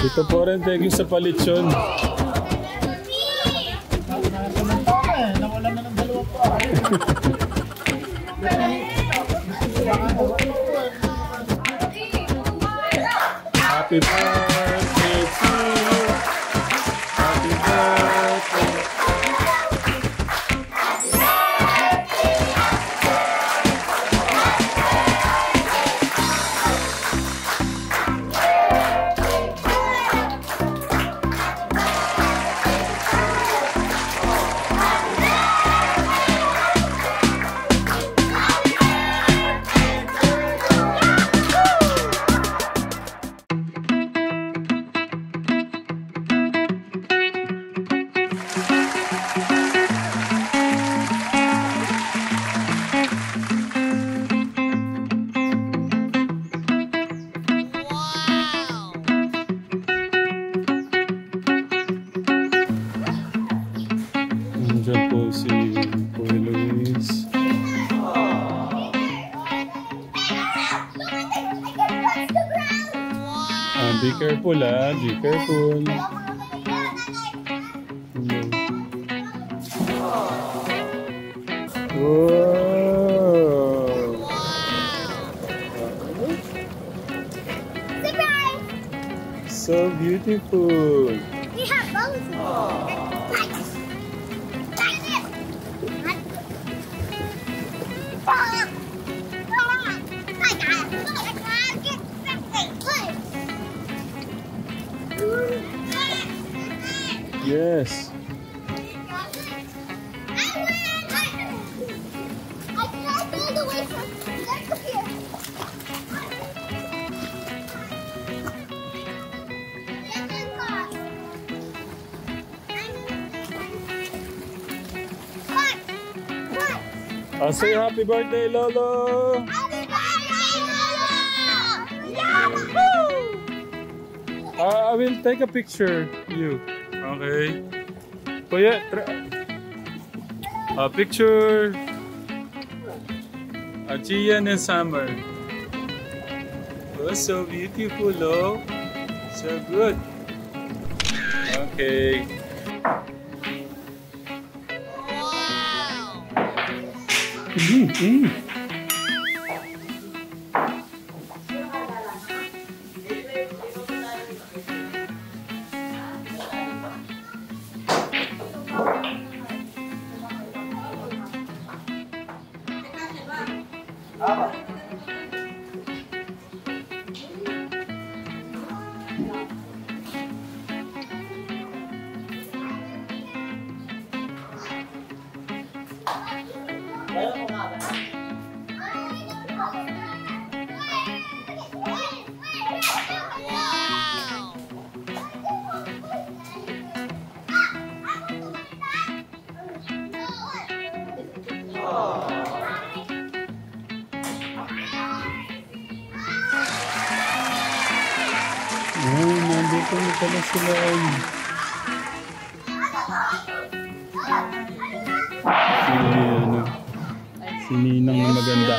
Ito po rin, thank you sa palitsyon. Nawalan na ng dalawa pa. Happy birthday to you. Happy birthday. Nandiyan po si Kuya Luis. Be careful be careful. Wow. Surprise! So beautiful. We have both. Yes. Say happy birthday, Lolo. Happy birthday, Lolo! Yahoo! I will take a picture. You. Okay. Kuya, a picture. Gian and Summer. Oh, so beautiful, oh. So good. Okay. Wow. Nandito na pala sila. Si Ninang na maganda.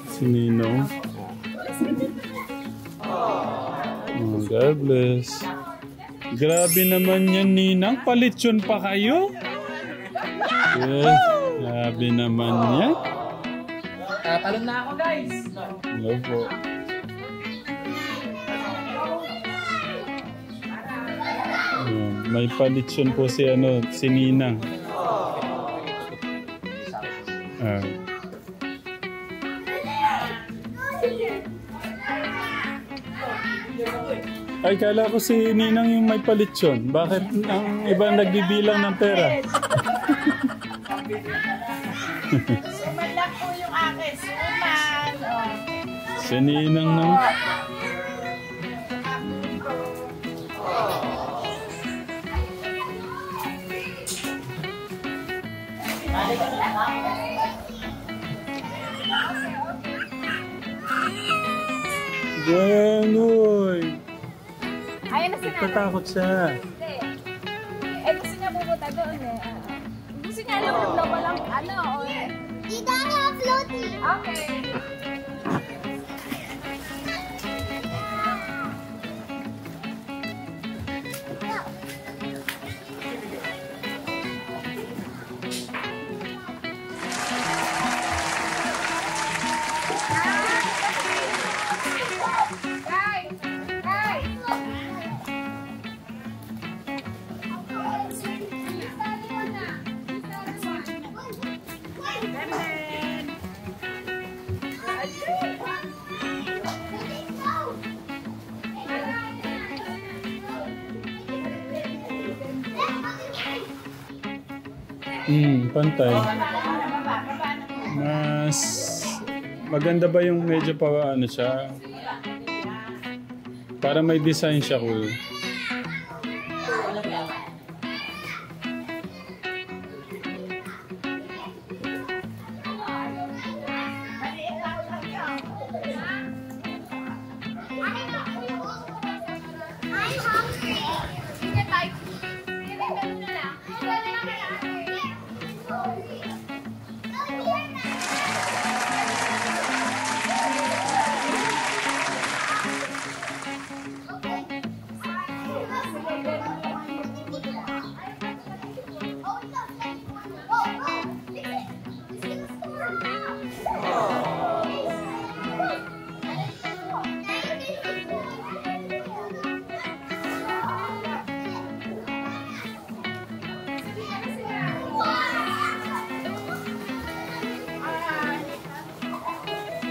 Si Ninong. God bless. Grabe naman yan, Ninang. Palitsyon pa kayo? Yes. Grabe naman yan. Talon na ako, guys. Hello po. May palitsyon po si si Ninang. Ay, kala ko si Ninang yung may palitsyon. Bakit ang iba nagbibilang ng pera? Suman lang po yung akin. Suman. Si Ninang nang... Ganoy! Ayun na sinabi. Tatakot siya. Gusto niya pupunta doon Gusto niya alam walang You don't have floating. Okay. Pantay. Mas maganda ba yung medyo pa ano siya? Para may design siya, kuya. I'm hungry.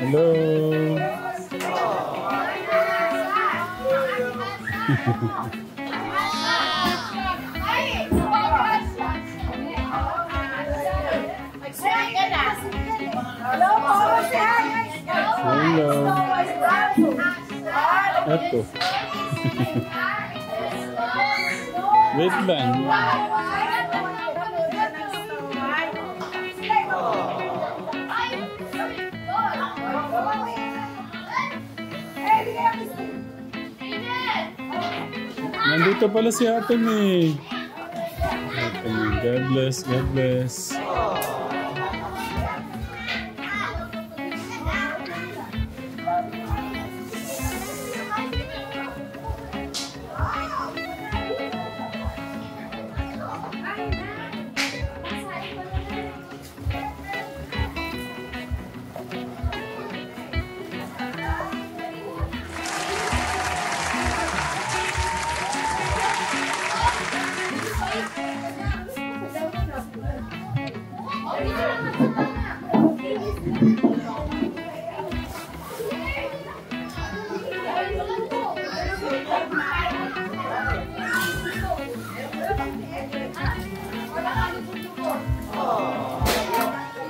Hello. Hello. Eto. Wait lang. Nandito pala si Ate May. Ate May, God bless, God bless.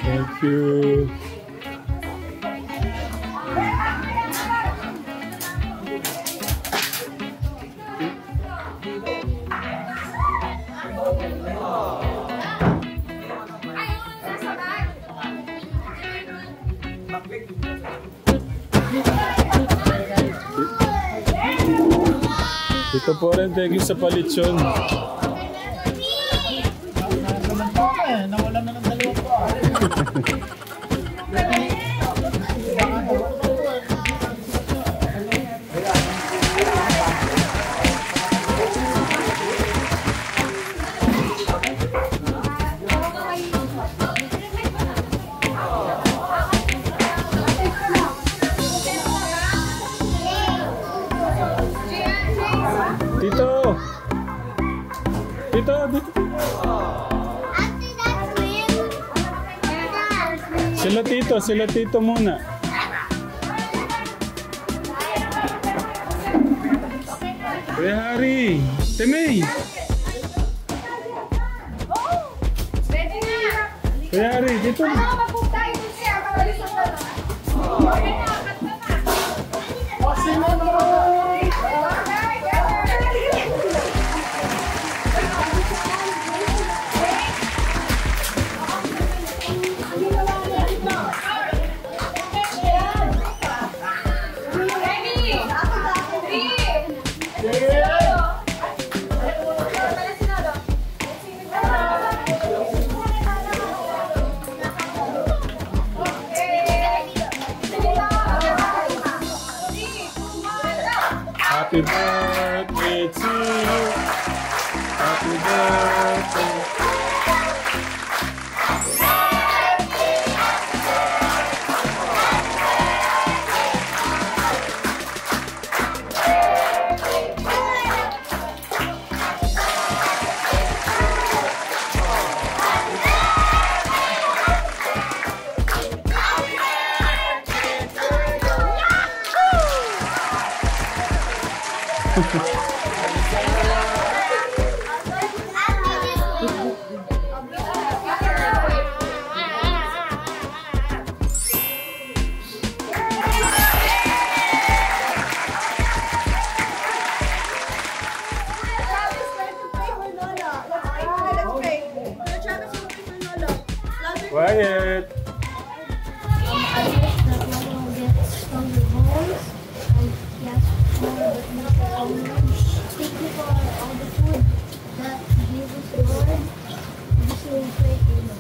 Thank you. Ito po rin, thank you sa palitsyon. Nawala na ng dalawa po. Tito! Tito, dito. Sila tito muna. Kuya Harry, Timay. Kuya Harry, dito. Happy birthday to you. Happy birthday. Quiet. I wish that Mama will get stronger bones and yes, more but not only. Thank you for all the food that you gave us, Lord. This will pray for you.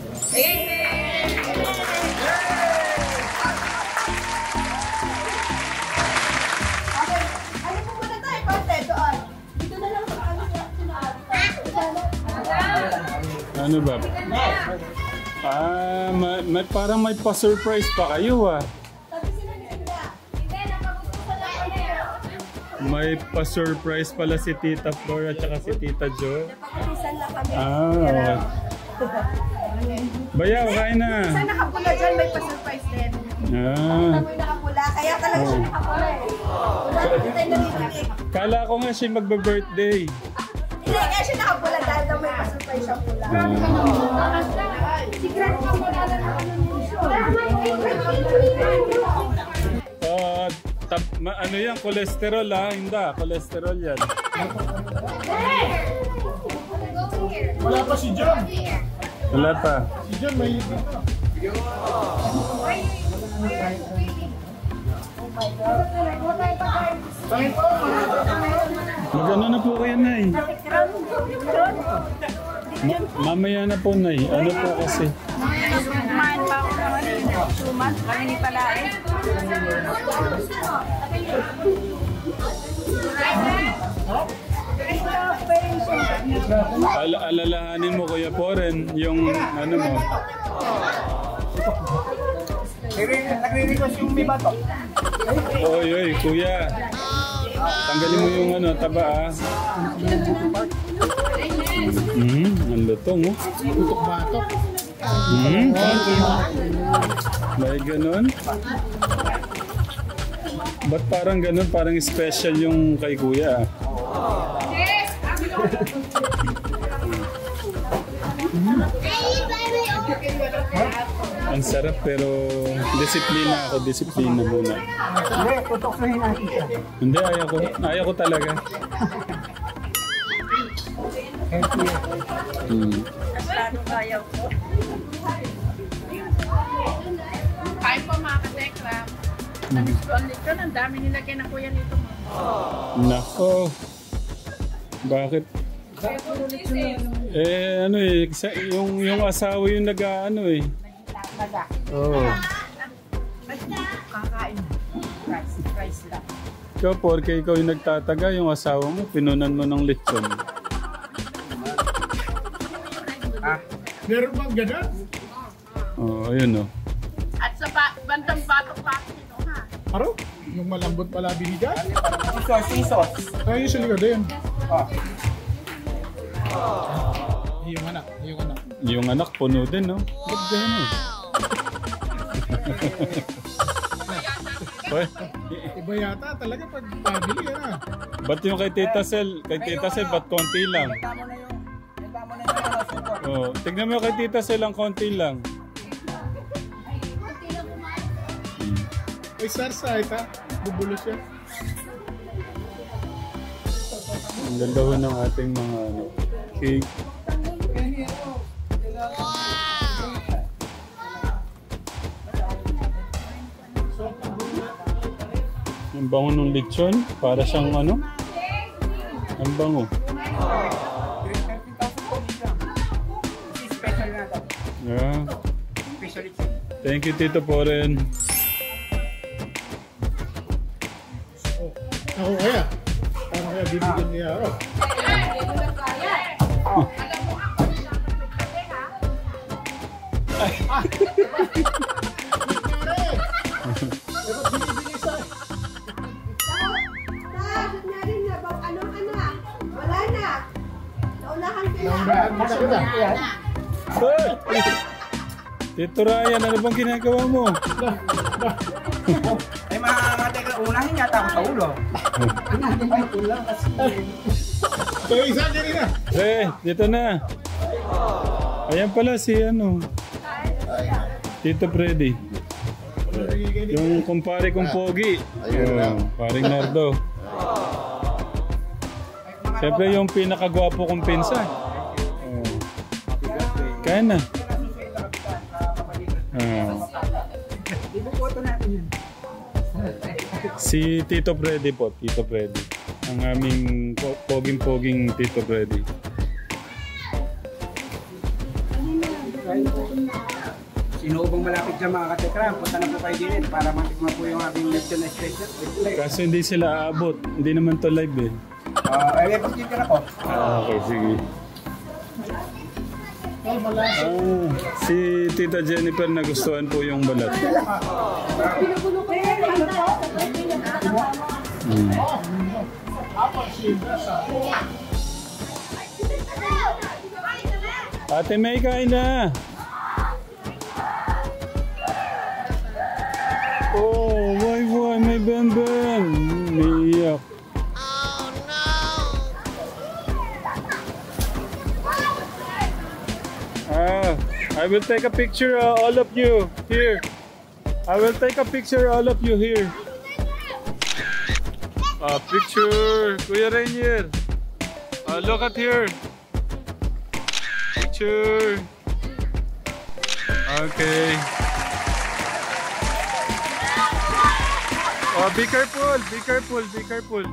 Ano po muna tayo, konti, doon. Dito na lang sa ano siya. Ano ba? Parang may pa-surprise pa kayo ah. Sabi sila ni Linda. Hindi, napagustuhan lang kami. May pa-surprise pala si Tita Flora at saka si Tita Jo. Napapatisan lang kami. Okay. Bayaw, kain na. Isa nakapula dyan, may pa-surprise din. Amoy nakapula, kaya talaga siya nakapula eh. Wala naman tayo naririnig. Kala ko nga siya magbe-birthday. Hindi, kaya siya nakapula dahil daw may pa-surprise siyang pula. Secret pa mo na lang Ano yan? Cholesterol ah? Hindi, cholesterol yan. Wala pa si John. Wala pa. Si John may dito. Mag-ano na po kayo, Nay? Mamaya na po, Nay. Ano po kasi? Kumain pa ako naman eh. Suman, kami ni Palae. Alalahanin mo, Kuya Poren, yung ano mo. Nagre-request yung may bato. Oy, Kuya. Tanggalin mo yung ano, taba ah. Ang lutong oh. Tutok-batok. May ganun? Ba't parang ganun? Parang special yung kay Kuya ah. Ang sarap pero disiplina muna. Hindi, tutok-sahin natin siya. Hindi, ayaw ko talaga. Plano kaya ko. Kain po mga katekram. Namiss ko ang lechon. Ang dami nilagay ng kuya nito mo. Nako. Bakit? Ano eh, yung asawa yung nag-ano eh. Oo. Kakain. Price lang. Ikaw, porke ikaw yung nagtataga, yung asawa mo, pinunan mo ng lechon. Meron bang gano'n? Oo, ayun oh. At sa bandang batok-batok ito ha. Aro? Yung malambot pala binigay? Sisos. Ay, sa likod din. Yung anak. Yung anak, puno din, no? Ba't gano'n? Iba yata talaga pag pabili yan ah. Ba't yung kay Tita Sel, ba't konti lang? Oh, tignan mo kay Tita Sel, ang konti lang. Ay, sarsay ha. Bubulo siya. Ang ganda ho ng ating mga ano, cake. Ang bango ng lechon, para siyang ano? Ang bango. Yeah. Thank you, Tito Poren. Ako kaya. Paano kaya bibigyan niya ako? Naunahan kita. Hoy! Tito Ryan, ano bang ginagawa mo? Ay mga teka, unahin yata ako sa ulo. So, isa niya rin ah. Dito na. Ayan pala si ano. Tito Freddy. Yung kumpare kong pogi. Oh, paring Nardo. Siyempre yung pinakagwapo kong pinsan. Oh. Kaya na. Si Tito Freddy po, Tito Freddy. Ang aming poging-poging Tito Freddy. Sino bang malapit dyan mga katekram? Punta na po kayo din para matikman po yung aking lecture na special. Kaso hindi sila aabot. Hindi naman to live eh. Electric chicken ako. Okay, sige. Si Tita Jennifer nagustuhan po yung balat. Ate May, kain na! Oh, why, may bam-bam! Umiiyak. I will take a picture, all of you here. I will take a picture, all of you here. Picture, Kuya Rainier. Look at here. Picture. Okay. Be careful, be careful, be careful.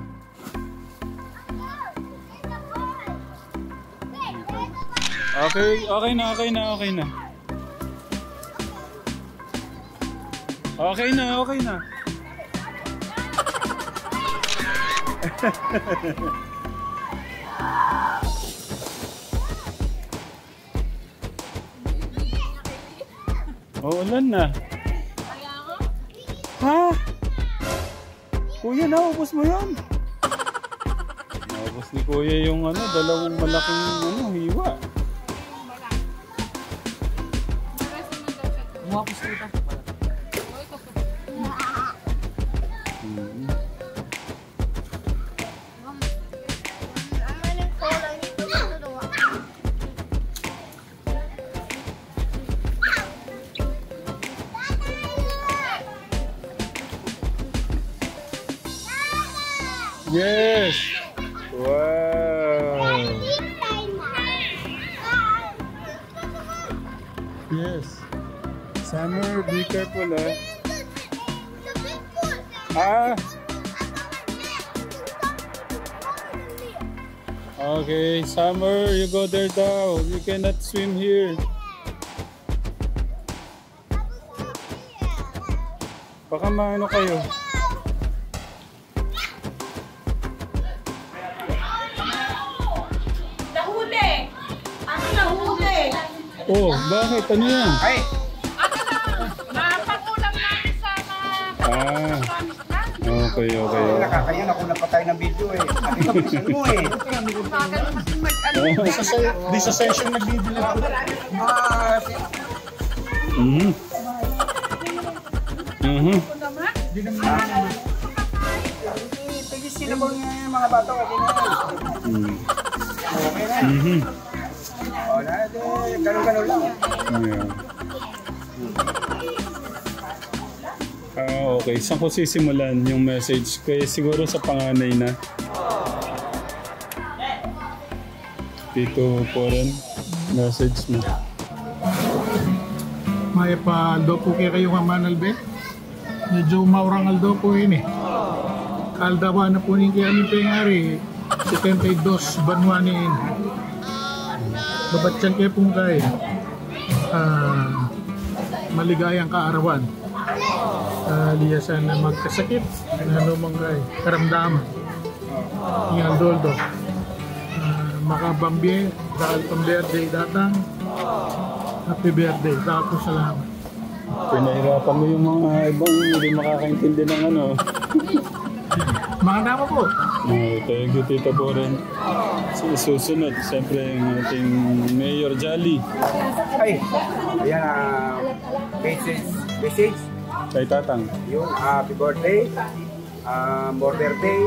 Okay, okay na, okay na, okay na. Okay na, okay na. Oh, ulan na. Ha? Kuya, naubos mo yan? Naubos ni Kuya yung dalawang malaking hiwa. Yes! Wow! Yes. Summer, be careful Okay, Summer, you go there down. You cannot swim here. Baka maano kayo. Oh, bakit? Ano yan? Ay! Napakulang namin sa Okay. Nakakaya na kung napatay ng video eh. Ano yung vision mo eh? Di sa session nag-video ako. Tigis sila mo yung mga bato. Okay na. Ganun-ganun lang. Okay. Saan ko sisimulan yung message? Kaya siguro sa panganay na. Tito Poren, message mo. May pa-aldo po kayo kamanalbe. Medyo maurang aldo po yun eh. Kaldawa na po rin kaya aming pengari. 72 banwanin. Babatyan kayo pong kayo. Maligayang kaarawan. Liyasan na magkasakit. Ano mga karamdaman. Yung aldoldo. Makabambye. Dahil pang birthday datang. Happy birthday. Dahil po salamat. Pinahirapan mo yung mga ibang hindi makakaintindi ng Mga tama po. Thank you, Tito Poren. Susunod, siyempre, yung ating Mayor Jolly. Ay! Ayan, message. Kay Tatang. Yung happy birthday. More birthday.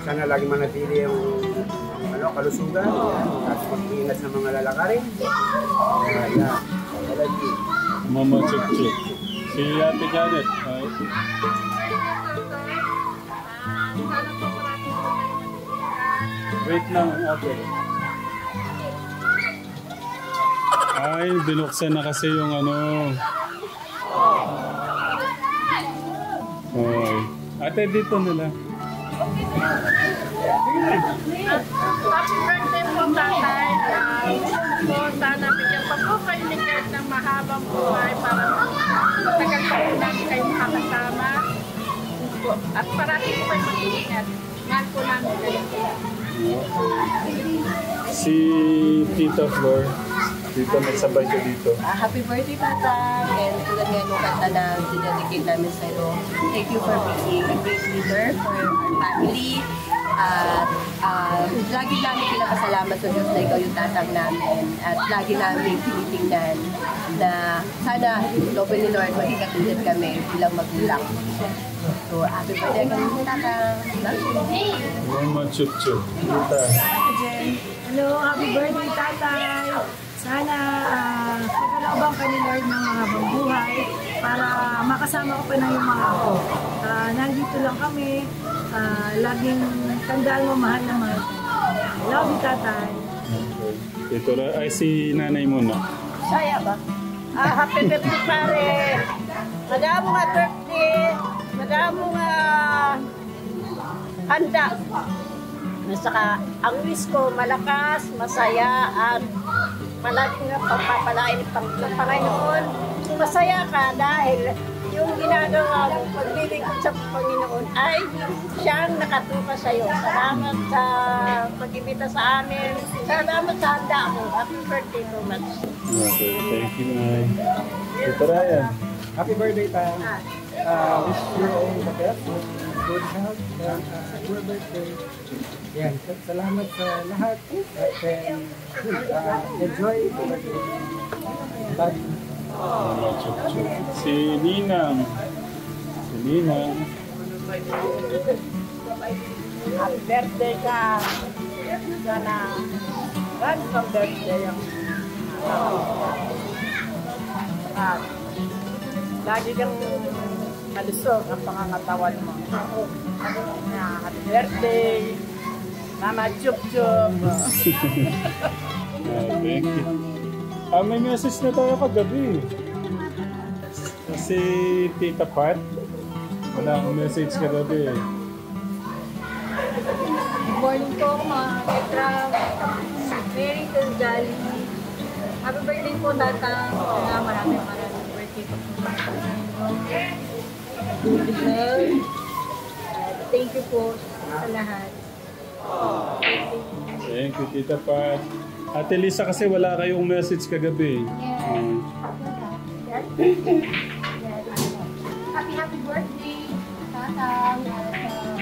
Sana lagi manatili yung kalusugan. At mag-iingat sa mga lalakarin. Ayan. Mama Chuk. Si Ate Janet. Wait lang, Ate. Ay, binuksan na kasi yung Okay. Ate, dito na lang. Happy birthday po, tatay. Po, sana bigyan pa po kayo ni God ng mahabang buhay para matagal pa po namin kayo makakasama. At parati po kayo mag-iingat. Mahal po namin kayo. Si Tita Flor. Dito, nagsabay ka dito. Happy birthday, Tatang! And tulad nga nung kanta na dinedicate namin sa'yo, thank you for being a great leader for our family. At lagi namin pinapasalamat sa Diyos na ikaw yung tatang namin. At lagi namin tinitingnan na sana lobby ni Lord maging katulad kami bilang magulang. So, happy birthday kami sa tatang. Mama Chup-Chup. Tita. Hello, happy birthday, tatay! Sana pagkalooban ka ni Lord ng mahabang buhay para makasama ko pa na yung mga ako. Nandito lang kami. Laging tandaan mo, mahal na mahal. Love you, tatay. Ito na, ay si nanay muna. Saya ba? Happy birthday, pare! Madamo nga birthday! Madamo nga handa! Saka ang wish ko malakas, masaya, at malaking pagpapalain ng Panginoon. Masaya ka dahil yung ginagawa mo paglilingkod sa Panginoon ay siyang nakatuka sa iyo. Salamat sa pag-ibita sa amin. Salamat sa handa mo. Happy birthday so much. Okay, thank you, Nay. Ito Ryan. Happy birthday, Tang. Wish you all the best. Good health. Your birthday. Yan, salamat sa lahat. At enjoy. Bye. Mama Chup-Chup. Si Ninang. Si Ninang. Happy birthday ka. Sana God from birthday yung at lagi kang malusog ang pangangatawan mo. Happy birthday. Mama Chup-Chup. Thank you. May message na tayo kagabi. Si Tita Pat. Wala akong message kagabi. Good morning po mga Petra. Merry Jolly. Happy birthday po, Tatang. Maraming birthday po. Good love. Thank you po sa lahat. Thank you, Tita Pat. Ate Lisa, kasi wala kayong message kagabi. Happy birthday, Tatang.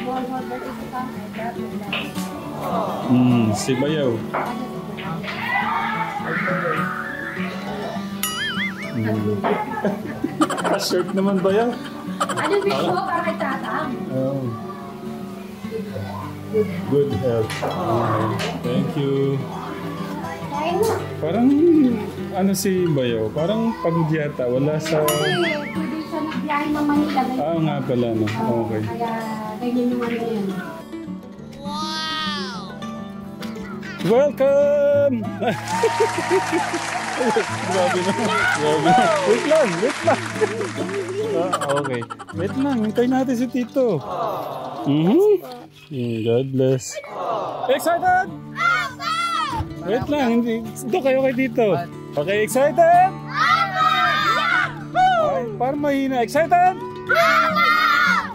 More birthday to come. Si Bayaw. Shirt naman Bayaw. Ano wish mo para kay Tatang? Oh. Good health. Okay. Thank you. Parang ano si Bayaw? Parang pagod yata. Wala sa... Pwede siya nagbiyahe ng Manila. Nga pala no. Okay. Kaya ganyan yung ano yan. Welcome! Grabe na. Grabe na. Wait lang. Okay. Wait lang. Hintayin natin si Tito. God bless. Excited? Wait lang. Doon kayo kay Tito. Okay, excited? Ay, parang mahina. Excited?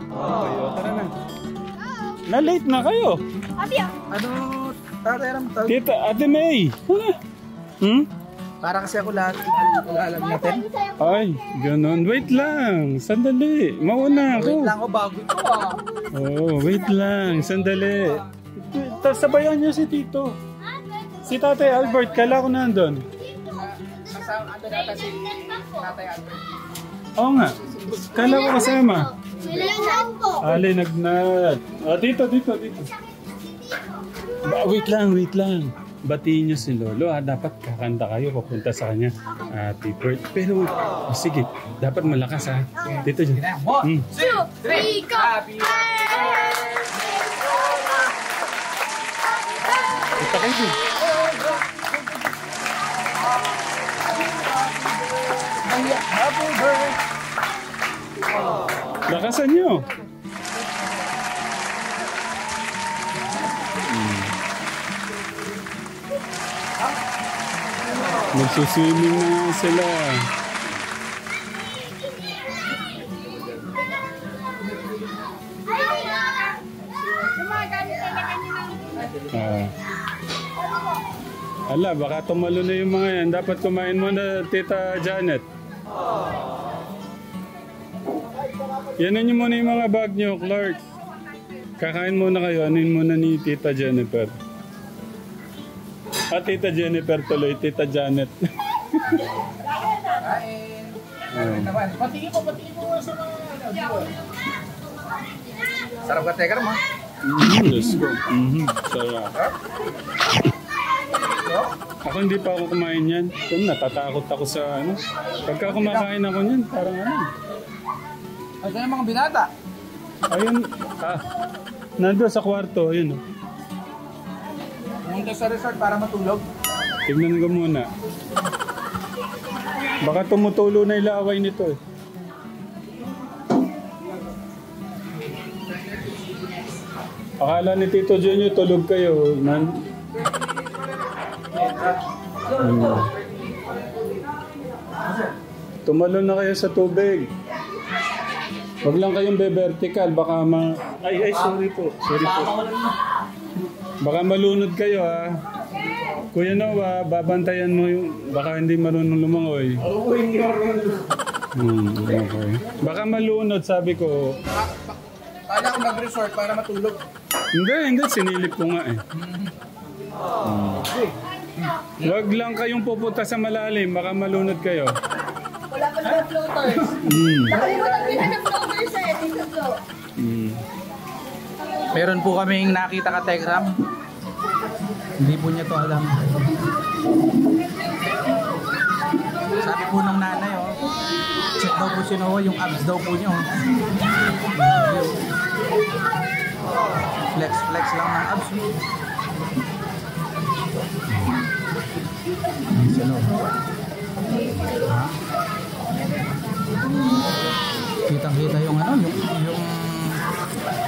Okay, tara na. Na-late na kayo. Ano? Tara, Tita, Ate May. para kasi ako lahat alam natin. Ay, ganun. Wait lang. Sandali. Mauna ako. Wait lang ako bago ito Wait lang. Sandali. Sabayan niyo si Tito. Si Tatay Albert, kala ko nandun. Kasama ano nata si Tatay Albert. Oo nga. Kala ko kasama. Silangan po. Ali, nagnat. Dito. Wait lang. Batiin niyo si Lolo. Dapat kakanta kayo papunta sa kanya. Happy birthday. Pero, sige. Dapat malakas ha. Dito dyan. 1, 2, 3, go! Happy Ito kayo din. birthday! Lakasan nyo. Magsuswimming na nga sila. Ala, baka tumalo na yung mga yan. Dapat kumain mo na, Tita Janet. Yanan nyo muna yung mga bag nyo, Clark. Kakain muna kayo. Anin muna ni Tita Jennifer. Tita Jennifer tuloy. Tita Janet. Patingin mo sa mga... Sarap ka, Tekram, ha? Let's go. Sarap. Ako hindi pa ako kumain yan. Natatakot ako sa ano. Pagka kumakain ako yan, parang ano. Ay, kaya mga binata. Ayun, nandun sa kwarto, yun. Pumunta sa resort para matulog. Tignan ko muna. Baka tumutulo na ilaway nito eh. Akala ni Tito Junyo tulog kayo. Tumalon na kayo sa tubig. Huwag lang kayong be-vertical, baka Ay, sorry po. Sorry po. Baka malunod kayo ha. Kuya Noah, babantayan mo yung... Baka hindi marunong lumangoy. Oo, hindi marunong. Okay. Baka malunod, sabi ko. Kala ko mag-resort para matulog. Hindi. Sinilip ko nga eh. Huwag lang kayong pupunta sa malalim, baka malunod kayo. Wala pa naman floaters. Nakalimutan ko na ng floaters eh. Dito to. Meron po kaming nakita ka, Tekram. Hindi po niya to alam. Sabi po ng nanay, check daw po si Noah, yung abs daw po niya. Flex lang ng abs. Kitang-kita yung ano, yung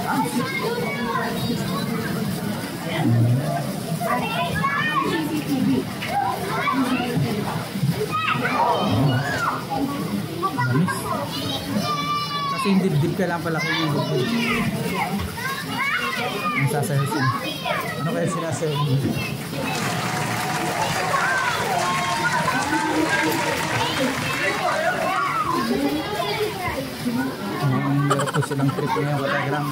abs. Kasi yung dibdib ka lang pala kung yung dibdib. Ang sasayasin. Ano kaya sinasayaw mo? Meron po silang trip ngayon, Katagram.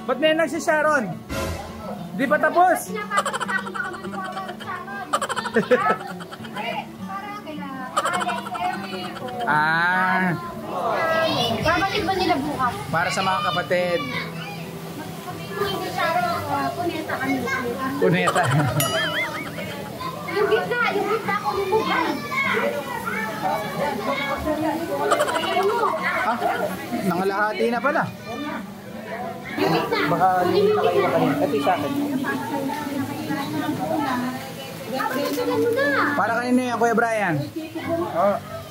Ba't may nagsisharon? Di pa tapos? Babalik ba nila bukas? Para sa mga kapatid. Puneta kami. Puneta. Yung gitna ko lumugan. Nangalahati na pala. Yung gitna. Baka yung nakaiwa kanina. Ito sa akin. Para kanino yan, Kuya Brian?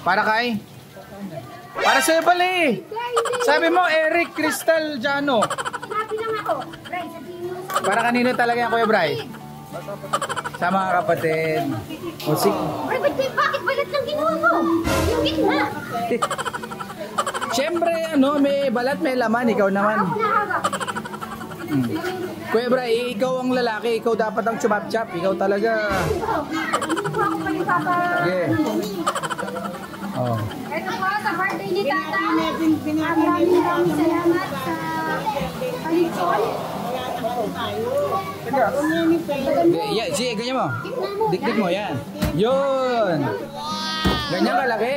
Para kay? Para sa'yo pala eh. Sabi mo, Eric Crystal Jano. Sabi lang ako. Bray, sabihin mo sa... Para kanino talaga yan, Kuya Brian? Sa mga kapatid. O si... Bray, bakit balat lang ginawa mo? Yung gitna. Siyempre, may balat, may laman. Ikaw naman. Kuya Bray, ikaw ang lalaki. Ikaw dapat ang chumap-chap. Ikaw talaga. Sige. Oh. Ito po, sa birthday ni Tata. Maraming salamat sa palitson. Yeah, sige, ganyan mo. Dikdik mo, yan. Yun. Ganyan kalaki.